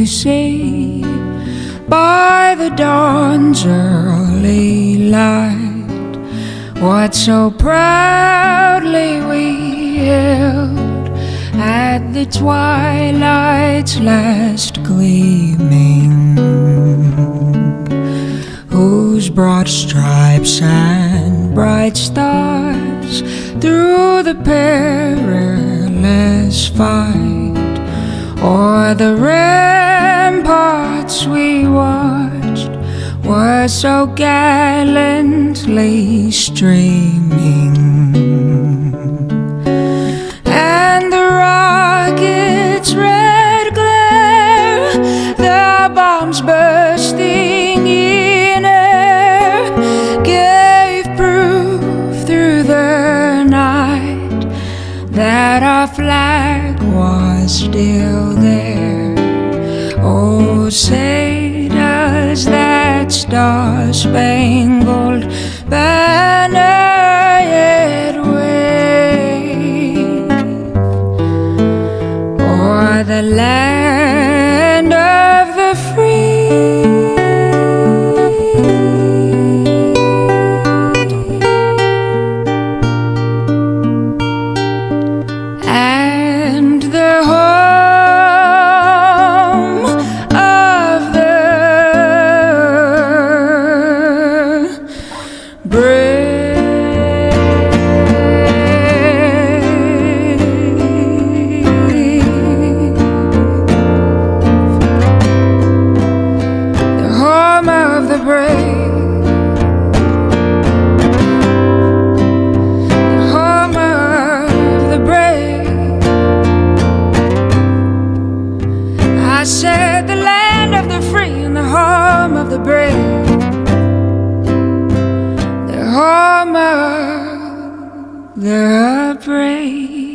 see by the dawn's early light what so proudly we held at the twilight's last gleaming, whose broad stripes and bright stars through the perilous fight o'er the ramparts we watched were so gallantly streaming, and the rockets' red glare, the bombs bursting in air, gave proof through the night that our flag was still there. Oh, say does that star-spangled banner yet wave o'er the land of the free? And the home of the brave, the home of the brave, the home of the brave. I said the land of the free and the home of the brave, the home of the brave.